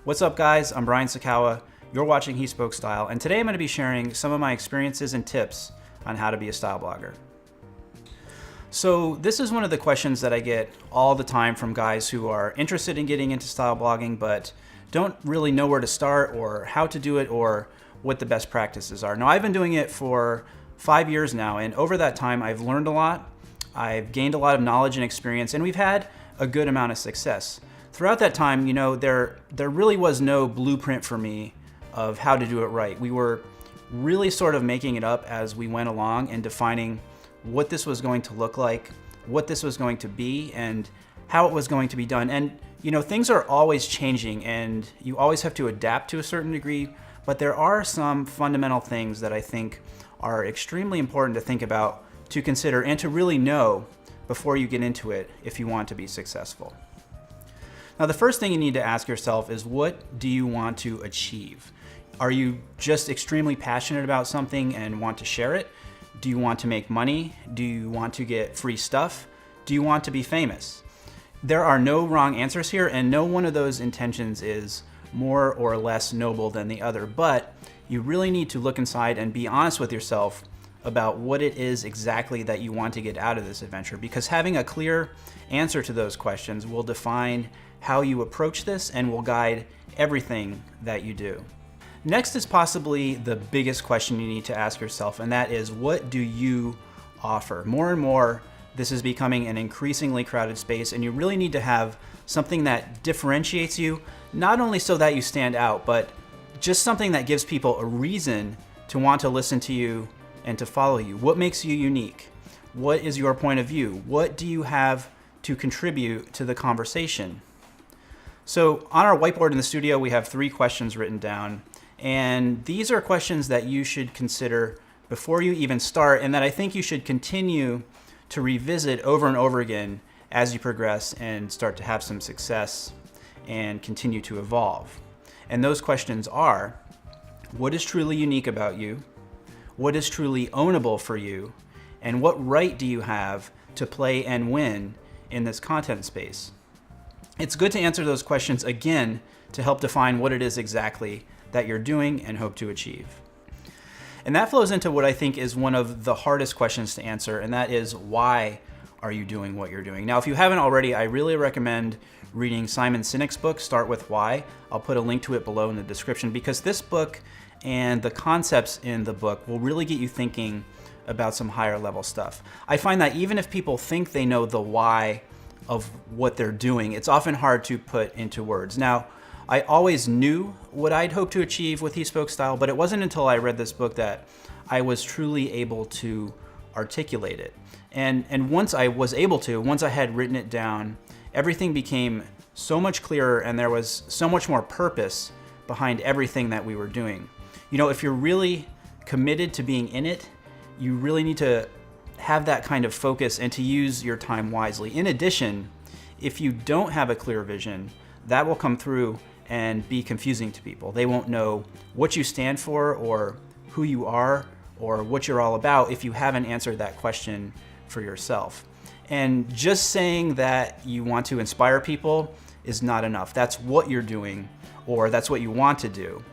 What's up, guys? I'm Brian Sakawa. You're watching He Spoke Style, and today I'm going to be sharing some of my experiences and tips on how to be a style blogger. So this is one of the questions that I get all the time from guys who are interested in getting into style blogging but don't really know where to start or how to do it or what the best practices are. Now, I've been doing it for 5 years now, and over that time I've learned a lot, I've gained a lot of knowledge and experience, and we've had a good amount of success. Throughout that time, you know, there really was no blueprint for me of how to do it right. We were really sort of making it up as we went along and defining what this was going to look like, what this was going to be, and how it was going to be done. And you know, things are always changing and you always have to adapt to a certain degree, but there are some fundamental things that I think are extremely important to think about, to consider, and to really know before you get into it if you want to be successful. Now, the first thing you need to ask yourself is, what do you want to achieve? Are you just extremely passionate about something and want to share it? Do you want to make money? Do you want to get free stuff? Do you want to be famous? There are no wrong answers here, and no one of those intentions is more or less noble than the other, but you really need to look inside and be honest with yourself about what it is exactly that you want to get out of this adventure, because having a clear answer to those questions will define how you approach this and will guide everything that you do. Next is possibly the biggest question you need to ask yourself, and that is, what do you offer? More and more, this is becoming an increasingly crowded space, and you really need to have something that differentiates you, not only so that you stand out, but just something that gives people a reason to want to listen to you and to follow you. What makes you unique? What is your point of view? What do you have to contribute to the conversation? So on our whiteboard in the studio, we have 3 questions written down. And these are questions that you should consider before you even start, and that I think you should continue to revisit over and over again as you progress and start to have some success and continue to evolve. And those questions are, what is truly unique about you? What is truly ownable for you? And what right do you have to play and win in this content space? It's good to answer those questions again to help define what it is exactly that you're doing and hope to achieve. And that flows into what I think is one of the hardest questions to answer, and that is, why are you doing what you're doing? Now, if you haven't already, I really recommend reading Simon Sinek's book, Start With Why. I'll put a link to it below in the description, because this book and the concepts in the book will really get you thinking about some higher level stuff. I find that even if people think they know the why of what they're doing, it's often hard to put into words. Now, I always knew what I'd hoped to achieve with He Spoke Style, but it wasn't until I read this book that I was truly able to articulate it. And once I was able to, once I had written it down, everything became so much clearer, and there was so much more purpose behind everything that we were doing. You know, if you're really committed to being in it, you really need to have that kind of focus and to use your time wisely. In addition, if you don't have a clear vision, that will come through and be confusing to people. They won't know what you stand for or who you are or what you're all about if you haven't answered that question for yourself. And just saying that you want to inspire people is not enough. That's what you're doing, or that's what you want to do.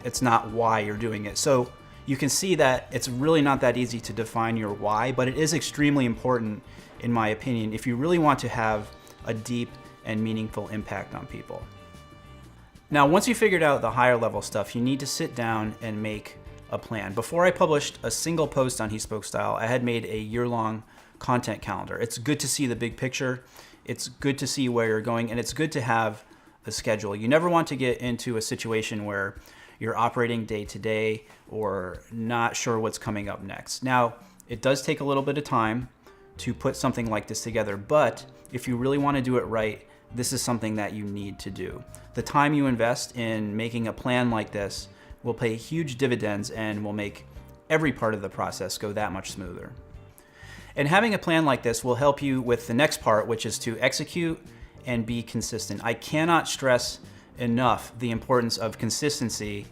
It's not why you're doing it. So you can see that it's really not that easy to define your why, but it is extremely important, in my opinion, if you really want to have a deep and meaningful impact on people. Now, once you figured out the higher level stuff, you need to sit down and make a plan. Before I published a single post on He Spoke Style, I had made a year-long content calendar. It's good to see the big picture. It's good to see where you're going, and it's good to have a schedule. You never want to get into a situation where you're operating day to day or not sure what's coming up next. Now, it does take a little bit of time to put something like this together, but if you really want to do it right, this is something that you need to do. The time you invest in making a plan like this will pay huge dividends and will make every part of the process go that much smoother. And having a plan like this will help you with the next part, which is to execute and be consistent. I cannot stress enough the importance of consistency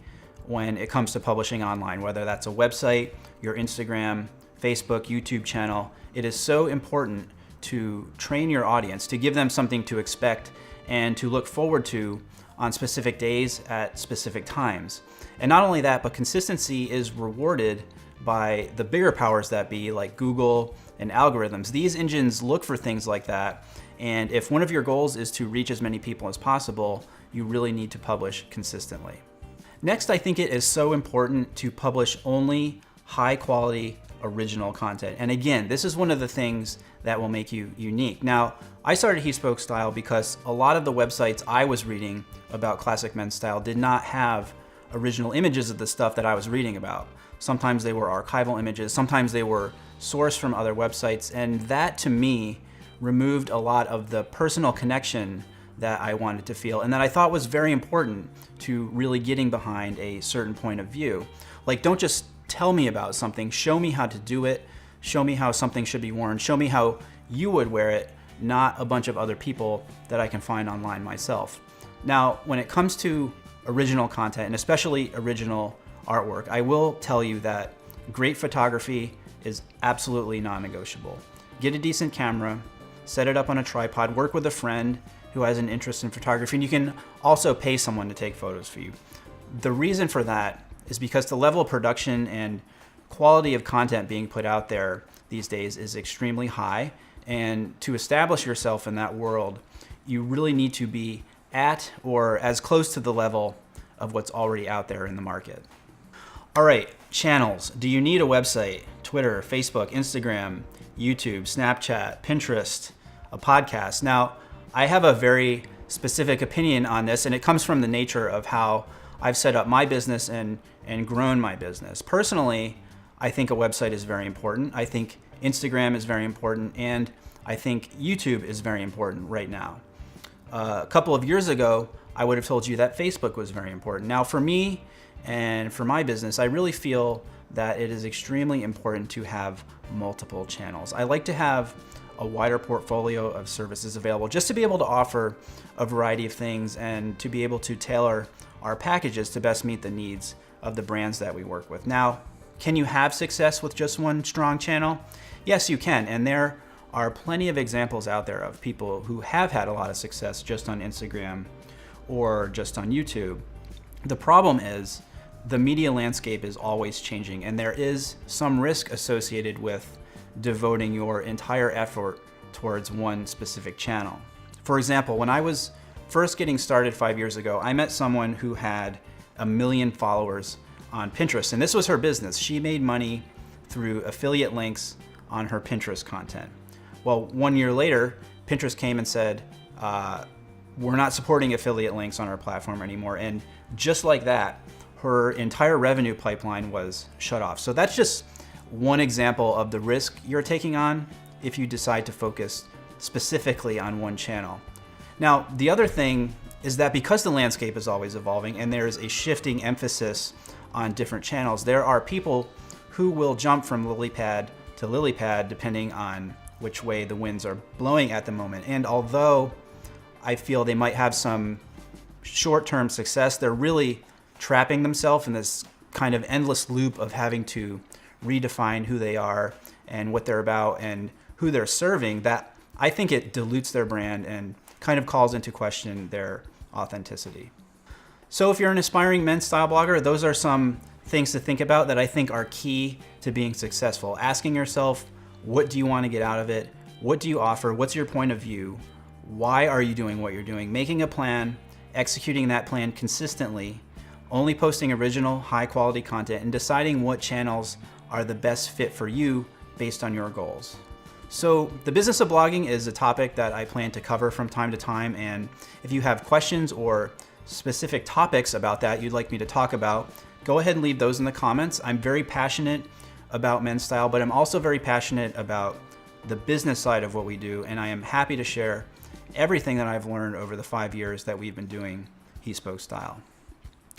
when it comes to publishing online, whether that's a website, your Instagram, Facebook, YouTube channel. It is so important to train your audience, to give them something to expect and to look forward to on specific days at specific times. And not only that, but consistency is rewarded by the bigger powers that be, like Google and algorithms. These engines look for things like that. And if one of your goals is to reach as many people as possible, you really need to publish consistently. Next, I think it is so important to publish only high quality original content. And again, this is one of the things that will make you unique. Now, I started He Spoke Style because a lot of the websites I was reading about classic men's style did not have original images of the stuff that I was reading about. Sometimes they were archival images, sometimes they were sourced from other websites, and that to me removed a lot of the personal connection that I wanted to feel and that I thought was very important to really getting behind a certain point of view. Like, don't just tell me about something, show me how to do it, show me how something should be worn, show me how you would wear it, not a bunch of other people that I can find online myself. Now, when it comes to original content, and especially original artwork, I will tell you that great photography is absolutely non-negotiable. Get a decent camera, set it up on a tripod, work with a friend who has an interest in photography, and you can also pay someone to take photos for you. The reason for that is because the level of production and quality of content being put out there these days is extremely high, and to establish yourself in that world, you really need to be at or as close to the level of what's already out there in the market. All right, channels. Do you need a website? Twitter, Facebook, Instagram, YouTube, Snapchat, Pinterest, a podcast? Now, I have a very specific opinion on this, and it comes from the nature of how I've set up my business and grown my business. Personally, I think a website is very important. I think Instagram is very important, and I think YouTube is very important right now. A couple of years ago, I would have told you that Facebook was very important. Now, for me and for my business, I really feel that it is extremely important to have multiple channels. I like to have a wider portfolio of services available just to be able to offer a variety of things and to be able to tailor our packages to best meet the needs of the brands that we work with. Now, can you have success with just one strong channel? Yes, you can, and there are plenty of examples out there of people who have had a lot of success just on Instagram or just on YouTube. The problem is the media landscape is always changing, and there is some risk associated with devoting your entire effort towards one specific channel. For example, when I was first getting started 5 years ago, I met someone who had 1 million followers on Pinterest, and this was her business. She made money through affiliate links on her Pinterest content. Well, 1 year later, Pinterest came and said, we're not supporting affiliate links on our platform anymore. And just like that, her entire revenue pipeline was shut off. So that's just one example of the risk you're taking on if you decide to focus specifically on one channel. Now, the other thing is that because the landscape is always evolving and there's a shifting emphasis on different channels, there are people who will jump from lily pad to lily pad depending on which way the winds are blowing at the moment. And although I feel they might have some short-term success, they're really trapping themselves in this kind of endless loop of having to redefine who they are and what they're about and who they're serving, that I think it dilutes their brand and kind of calls into question their authenticity. So if you're an aspiring men's style blogger, those are some things to think about that I think are key to being successful. Asking yourself, what do you want to get out of it? What do you offer? What's your point of view? Why are you doing what you're doing? Making a plan, executing that plan consistently, only posting original, high quality content, and deciding what channels are the best fit for you based on your goals. So the business of blogging is a topic that I plan to cover from time to time, and if you have questions or specific topics about that you'd like me to talk about, go ahead and leave those in the comments. I'm very passionate about men's style, but I'm also very passionate about the business side of what we do, and I am happy to share everything that I've learned over the 5 years that we've been doing He Spoke Style.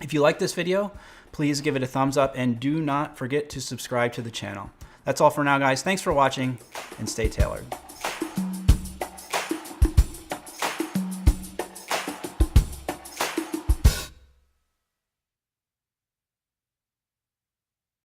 If you like this video, please give it a thumbs up and do not forget to subscribe to the channel. That's all for now, guys. Thanks for watching and stay tailored.